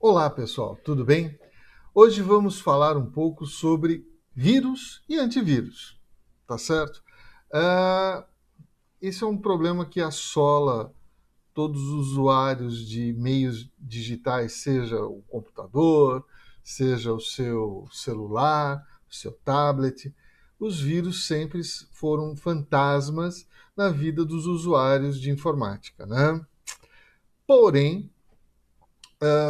Olá, pessoal, tudo bem? Hoje vamos falar um pouco sobre vírus e antivírus, tá certo? Ah, Esse é um problema que assola todos os usuários de meios digitais, seja o computador, seja o seu celular, o seu tablet. Os vírus sempre foram fantasmas na vida dos usuários de informática, né? Porém,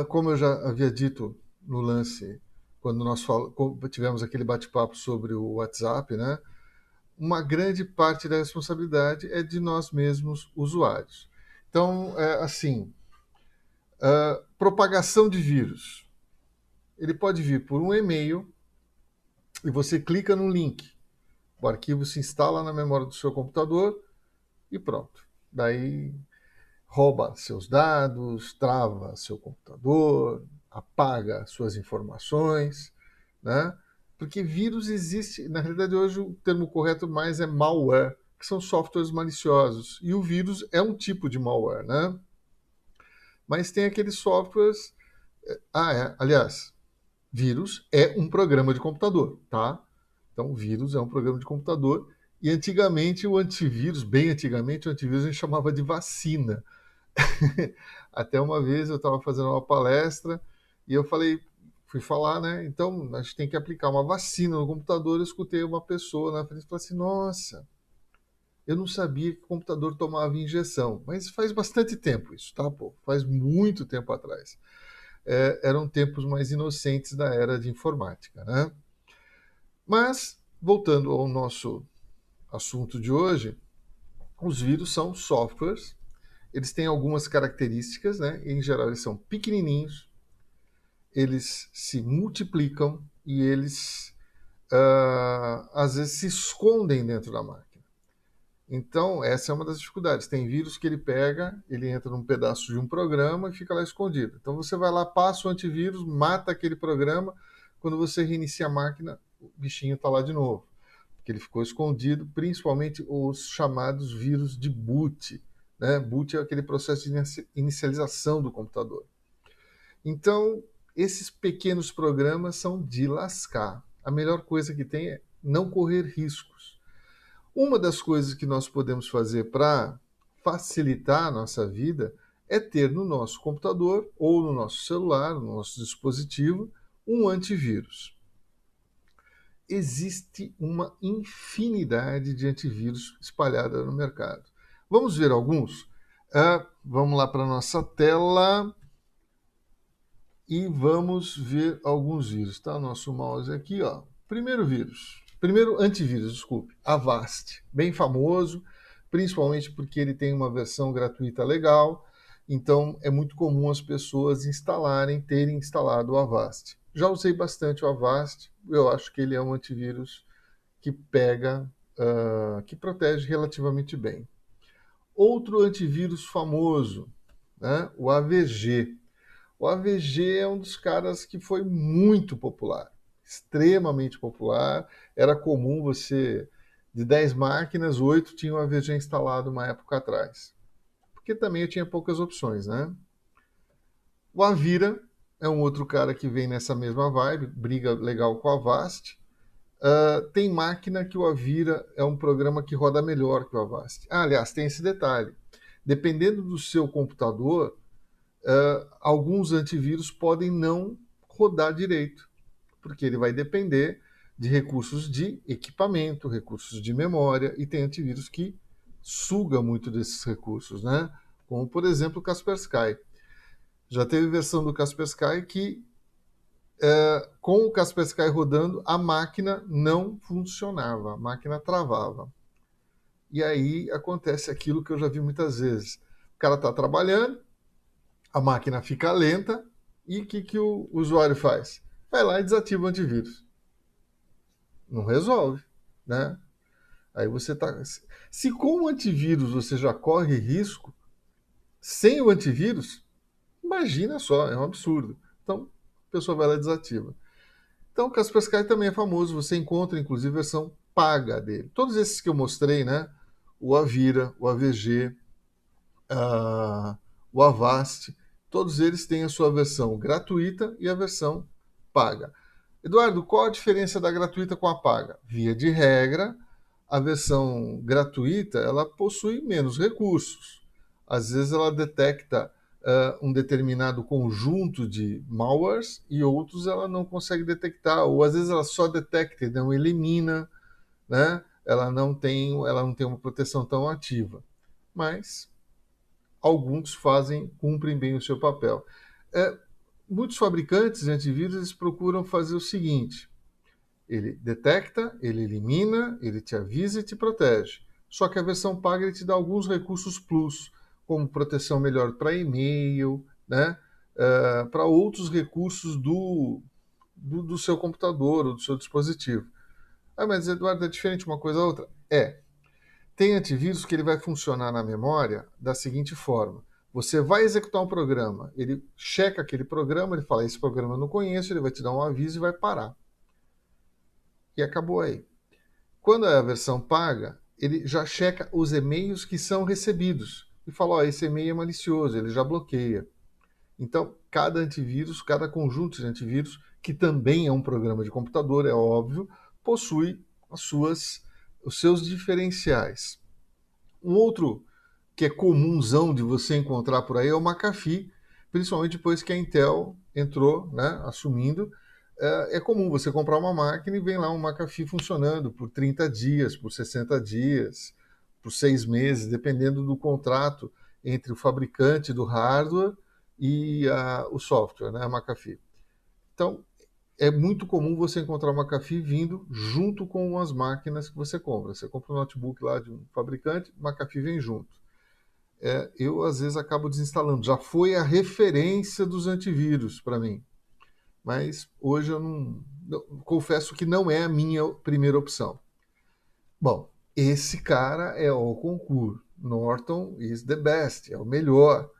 como eu já havia dito no lance, quando tivemos aquele bate-papo sobre o WhatsApp, né? Uma grande parte da responsabilidade é de nós mesmos, usuários. Então, assim, propagação de vírus. Ele pode vir por um e-mail e você clica no link. O arquivo se instala na memória do seu computador e pronto. Daí rouba seus dados, trava seu computador, apaga suas informações, né? Porque vírus existe, na realidade hoje o termo correto mais é malware, que são softwares maliciosos. E o vírus é um tipo de malware, né? Mas tem aqueles softwares, aliás, vírus é um programa de computador, tá? Então, vírus é um programa de computador e antigamente o antivírus, bem antigamente, o antivírus a gente chamava de vacina. Até uma vez eu estava fazendo uma palestra e eu fui falar, né? Então a gente tem que aplicar uma vacina no computador. Eu escutei uma pessoa na frente e falei assim: Nossa, eu não sabia que o computador tomava injeção. Mas faz bastante tempo isso, tá? Pô, faz muito tempo atrás. Eram tempos mais inocentes da era de informática, né? Mas, voltando ao nosso assunto de hoje, os vírus são softwares. Eles têm algumas características, né? Em geral, eles são pequenininhos, eles se multiplicam e eles às vezes se escondem dentro da máquina. Então, essa é uma das dificuldades. Tem vírus que ele pega, ele entra num pedaço de um programa e fica lá escondido. Então, você vai lá, passa o antivírus, mata aquele programa. Quando você reinicia a máquina, o bichinho está lá de novo. Porque ele ficou escondido, principalmente os chamados vírus de boot. Né? Boot é aquele processo de inicialização do computador. Então, esses pequenos programas são de lascar. A melhor coisa que tem é não correr riscos. Uma das coisas que nós podemos fazer para facilitar a nossa vida é ter no nosso computador ou no nosso celular, no nosso dispositivo, um antivírus. Existe uma infinidade de antivírus espalhada no mercado. Vamos ver alguns? Vamos lá para a nossa tela e vamos ver alguns vírus. Tá? Nosso mouse aqui, ó. Primeiro antivírus, desculpe, Avast, bem famoso, principalmente porque ele tem uma versão gratuita legal. Então é muito comum as pessoas terem instalado o Avast. Já usei bastante o Avast, eu acho que ele é um antivírus que que protege relativamente bem. Outro antivírus famoso, né, o AVG. O AVG é um dos caras que foi muito popular, extremamente popular. Era comum de 10 máquinas, 8 tinham AVG instalado uma época atrás. Porque também eu tinha poucas opções, né? O Avira é um outro cara que vem nessa mesma vibe, briga legal com a Avast. Tem máquina que o Avira é um programa que roda melhor que o Avast. Aliás, tem esse detalhe. Dependendo do seu computador, alguns antivírus podem não rodar direito, porque ele vai depender de recursos de equipamento, recursos de memória, e tem antivírus que suga muito desses recursos, né? Como, por exemplo, o Kaspersky. Já teve versão do Kaspersky que, com o Kaspersky rodando, a máquina não funcionava, a máquina travava. E aí acontece aquilo que eu já vi muitas vezes. O cara está trabalhando, a máquina fica lenta e o que o usuário faz? Vai lá e desativa o antivírus. Não resolve, né? Aí você tá. Se com o antivírus você já corre risco, sem o antivírus, imagina só, é um absurdo. Então, a pessoa vai lá e desativa. Então, o Kaspersky também é famoso, você encontra inclusive a versão paga dele. Todos esses que eu mostrei, né? O Avira, o AVG, o Avast, Todos eles têm a sua versão gratuita e a versão paga. Eduardo, qual a diferença da gratuita com a paga? Via de regra, a versão gratuita ela possui menos recursos. Às vezes ela detecta um determinado conjunto de malwares e outros ela não consegue detectar, ou às vezes ela só detecta e não elimina, né? Ela não tem uma proteção tão ativa. Mas alguns cumprem bem o seu papel. É, muitos fabricantes de antivírus eles procuram fazer o seguinte: ele detecta, ele elimina, ele te avisa e te protege. Só que a versão paga ele te dá alguns recursos plus, como proteção melhor para e-mail, né? Para outros recursos do seu computador ou do seu dispositivo. Ah, mas Eduardo, é diferente uma coisa da outra? É. Tem antivírus que ele vai funcionar na memória da seguinte forma. Você vai executar um programa, ele checa aquele programa, ele fala, esse programa eu não conheço, ele vai te dar um aviso e vai parar. E acabou aí. Quando é a versão paga, ele já checa os e-mails que são recebidos e fala, ó, esse e-mail é malicioso, ele já bloqueia. Então, cada antivírus, cada conjunto de antivírus, que também é um programa de computador, é óbvio, possui os seus diferenciais. Um outro que é comunzão de você encontrar por aí é o McAfee, principalmente depois que a Intel entrou, né, assumindo. É comum você comprar uma máquina e vem lá um McAfee funcionando por 30 dias, por 60 dias, por 6 meses, dependendo do contrato entre o fabricante do hardware e o software, né, a McAfee. Então, é muito comum você encontrar uma McAfee vindo junto com as máquinas que você compra. Você compra um notebook lá de um fabricante, McAfee vem junto. Eu, às vezes, acabo desinstalando. Já foi a referência dos antivírus para mim. Mas hoje eu confesso que não é a minha primeira opção. Bom, esse cara é o concurso. Norton is the best, é o melhor,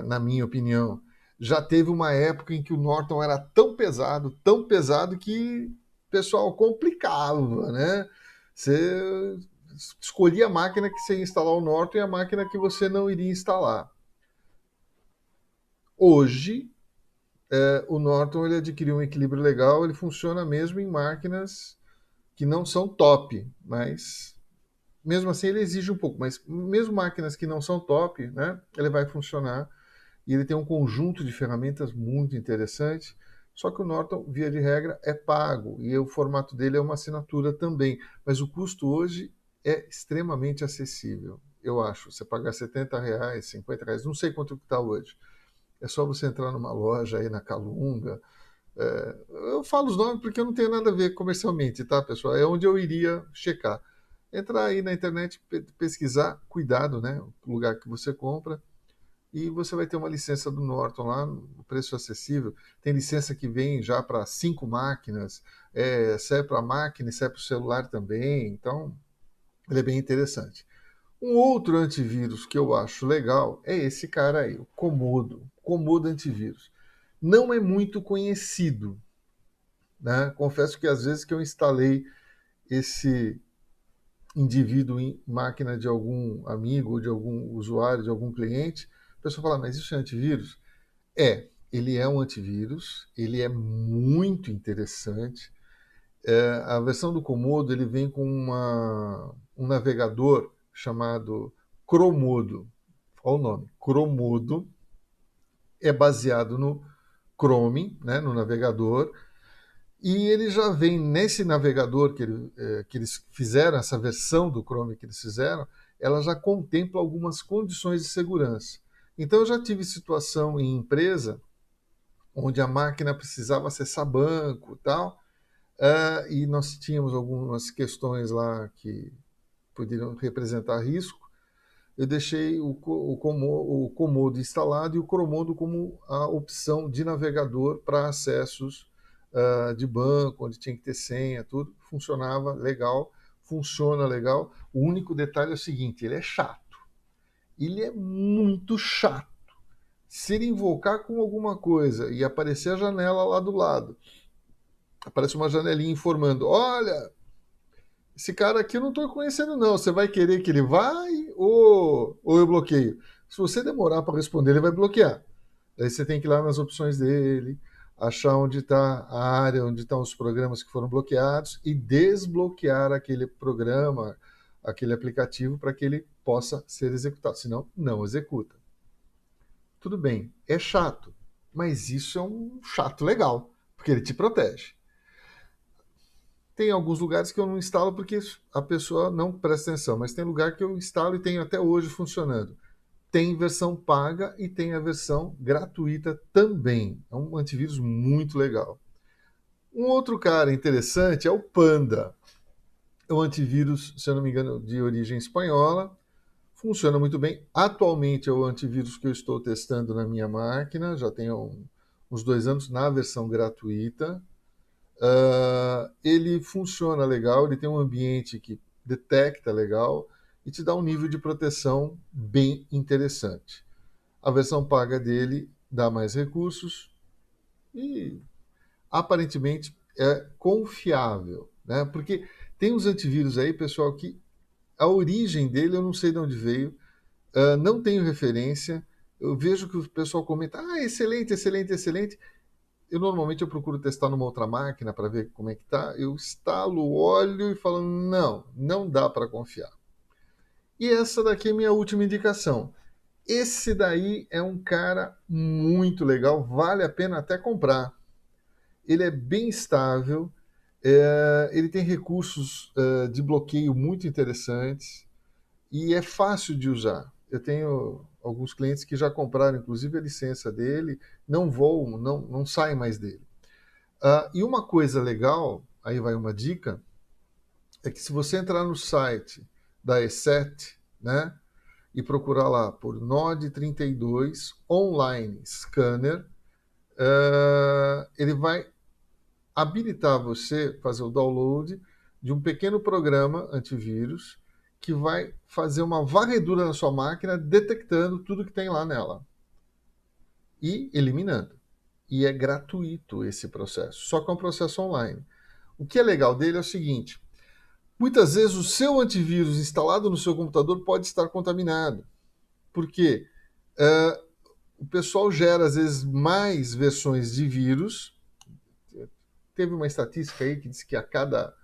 na minha opinião. Já teve uma época em que o Norton era tão pesado que o pessoal complicava, né? Você escolhia a máquina que você ia instalar o Norton e a máquina que você não iria instalar. Hoje, o Norton ele adquiriu um equilíbrio legal, ele funciona mesmo em máquinas que não são top, mas mesmo assim ele exige um pouco, mas mesmo máquinas que não são top, né, ele vai funcionar e ele tem um conjunto de ferramentas muito interessante, só que o Norton, via de regra, é pago e o formato dele é uma assinatura também, mas o custo hoje é extremamente acessível, eu acho. Você pagar R$ 70, R$ 50, não sei quanto está hoje. É só você entrar numa loja aí na Calunga. Eu falo os nomes porque eu não tenho nada a ver comercialmente, tá, pessoal? É onde eu iria checar. Entrar aí na internet, pesquisar, cuidado, né? O lugar que você compra. E você vai ter uma licença do Norton lá, no preço acessível. Tem licença que vem já para 5 máquinas, serve para a máquina e serve para o celular também. Então, ele é bem interessante. Um outro antivírus que eu acho legal é esse cara aí, o Comodo. Comodo Antivírus. Não é muito conhecido, né? Confesso que às vezes que eu instalei esse indivíduo em máquina de algum amigo, de algum usuário, de algum cliente, a pessoa fala, mas isso é antivírus? Ele é um antivírus, ele é muito interessante. A versão do Comodo ele vem com um navegador chamado Chromodo. Olha o nome, Chromodo. É baseado no Chrome, né, no navegador, e ele já vem nesse navegador que eles fizeram, essa versão do Chrome que eles fizeram, ela já contempla algumas condições de segurança. Então eu já tive situação em empresa onde a máquina precisava acessar banco e tal, e nós tínhamos algumas questões lá que poderiam representar risco. Eu deixei o Comodo instalado e o Chromodo como a opção de navegador para acessos de banco, onde tinha que ter senha, tudo. Funcionava legal, funciona legal. O único detalhe é o seguinte, ele é chato. Ele é muito chato. Se ele invocar com alguma coisa e aparecer a janela lá do lado, aparece uma janelinha informando, olha, esse cara aqui eu não estou conhecendo não, você vai querer que ele vai ou eu bloqueio? Se você demorar para responder, ele vai bloquear. Aí você tem que ir lá nas opções dele, achar onde está a área, onde estão os programas que foram bloqueados e desbloquear aquele programa, aquele aplicativo para que ele possa ser executado. Senão, não executa. Tudo bem, é chato, mas isso é um chato legal, porque ele te protege. Tem alguns lugares que eu não instalo porque a pessoa não presta atenção, mas tem lugar que eu instalo e tenho até hoje funcionando. Tem versão paga e tem a versão gratuita também. É um antivírus muito legal. Um outro cara interessante é o Panda. É um antivírus, se eu não me engano, de origem espanhola. Funciona muito bem. Atualmente é o antivírus que eu estou testando na minha máquina. Já tenho uns 2 anos na versão gratuita. Ele funciona legal, ele tem um ambiente que detecta legal e te dá um nível de proteção bem interessante. A versão paga dele dá mais recursos e aparentemente é confiável, né? Porque tem uns antivírus aí, pessoal, que a origem dele eu não sei de onde veio, não tenho referência. Eu vejo que o pessoal comenta, excelente, excelente, excelente. Eu procuro testar numa outra máquina para ver como é que tá. Eu instalo, olho e falo, não, não dá para confiar. E essa daqui é minha última indicação. Esse daí é um cara muito legal, vale a pena até comprar. Ele é bem estável, ele tem recursos de bloqueio muito interessantes e é fácil de usar. Eu tenho alguns clientes que já compraram, inclusive, a licença dele, não voam, não saem mais dele. E uma coisa legal, aí vai uma dica, é que se você entrar no site da E7, né, e procurar lá por Node 32 Online Scanner, ele vai habilitar você fazer o download de um pequeno programa antivírus que vai fazer uma varredura na sua máquina, detectando tudo que tem lá nela e eliminando. E é gratuito esse processo, só que é um processo online. O que é legal dele é o seguinte: muitas vezes o seu antivírus instalado no seu computador pode estar contaminado. Por quê? O pessoal gera, às vezes, mais versões de vírus. Teve uma estatística aí que diz que a cada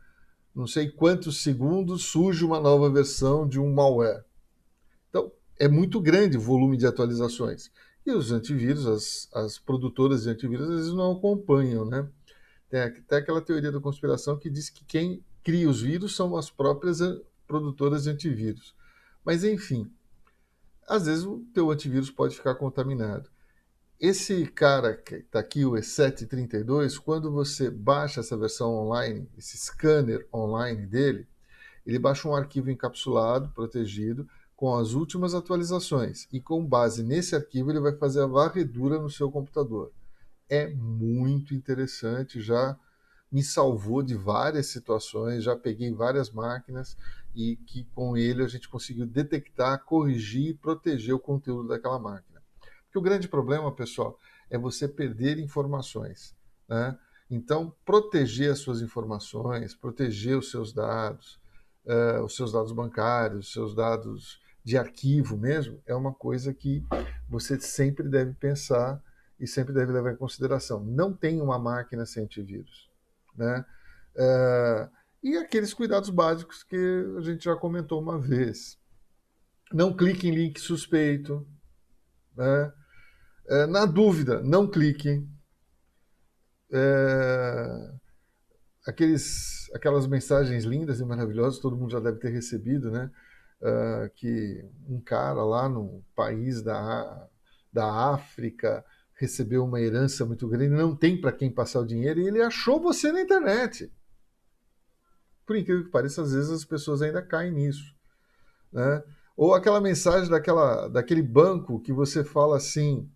não sei quantos segundos surge uma nova versão de um malware. Então, é muito grande o volume de atualizações. E os antivírus, as produtoras de antivírus, às vezes não acompanham, né? Tem até aquela teoria da conspiração que diz que quem cria os vírus são as próprias produtoras de antivírus. Mas, enfim, às vezes o teu antivírus pode ficar contaminado. Esse cara que está aqui, o E732, quando você baixa essa versão online, esse scanner online dele, ele baixa um arquivo encapsulado, protegido, com as últimas atualizações. E com base nesse arquivo, ele vai fazer a varredura no seu computador. É muito interessante, já me salvou de várias situações, já peguei várias máquinas e que com ele a gente conseguiu detectar, corrigir e proteger o conteúdo daquela máquina. Porque o grande problema, pessoal, é você perder informações, né? Então, proteger as suas informações, proteger os seus dados bancários, os seus dados de arquivo mesmo, é uma coisa que você sempre deve pensar e sempre deve levar em consideração. Não tem uma máquina sem antivírus, né? É, e aqueles cuidados básicos que a gente já comentou uma vez. Não clique em link suspeito, né? Na dúvida, não clique. É, aquelas mensagens lindas e maravilhosas, todo mundo já deve ter recebido, né? Que um cara lá no país da África recebeu uma herança muito grande, não tem para quem passar o dinheiro e ele achou você na internet. Por incrível que pareça, às vezes as pessoas ainda caem nisso, né? Ou aquela mensagem daquele banco que você fala assim,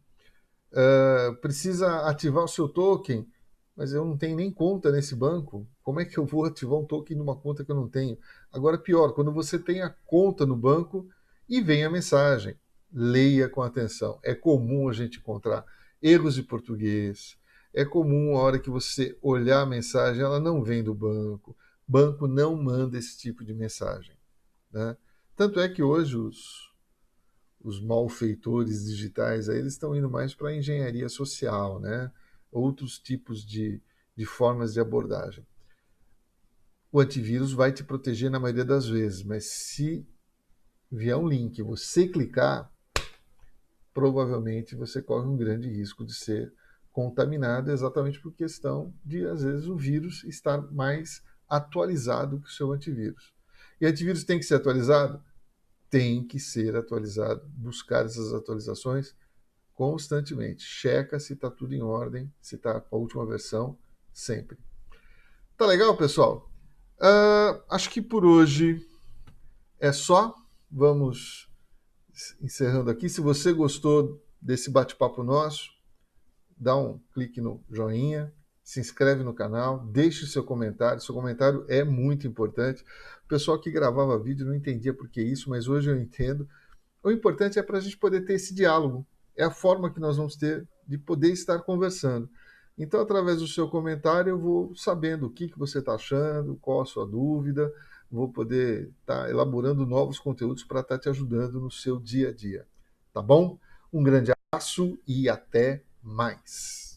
precisa ativar o seu token, mas eu não tenho nem conta nesse banco. Como é que eu vou ativar um token numa conta que eu não tenho? Agora, pior, quando você tem a conta no banco e vem a mensagem, leia com atenção. É comum a gente encontrar erros de português. É comum a hora que você olhar a mensagem, ela não vem do banco. Banco não manda esse tipo de mensagem, né? Tanto é que hoje os malfeitores digitais aí, eles estão indo mais para a engenharia social, né? Outros tipos de formas de abordagem. O antivírus vai te proteger na maioria das vezes, mas se vier um link e você clicar, provavelmente você corre um grande risco de ser contaminado, exatamente por questão de, às vezes, o vírus estar mais atualizado que o seu antivírus. E antivírus tem que ser atualizado? Tem que ser atualizado. Buscar essas atualizações constantemente. Checa se está tudo em ordem, se está com a última versão, sempre. Tá legal, pessoal? Acho que por hoje é só. Vamos encerrando aqui. Se você gostou desse bate-papo nosso, dá um clique no joinha, se inscreve no canal, deixe seu comentário. Seu comentário é muito importante. O pessoal que gravava vídeo não entendia por que isso, mas hoje eu entendo. O importante é para a gente poder ter esse diálogo. É a forma que nós vamos ter de poder estar conversando. Então, através do seu comentário, eu vou sabendo o que você está achando, qual a sua dúvida, vou poder estar elaborando novos conteúdos para estar te ajudando no seu dia a dia. Tá bom? Um grande abraço e até mais.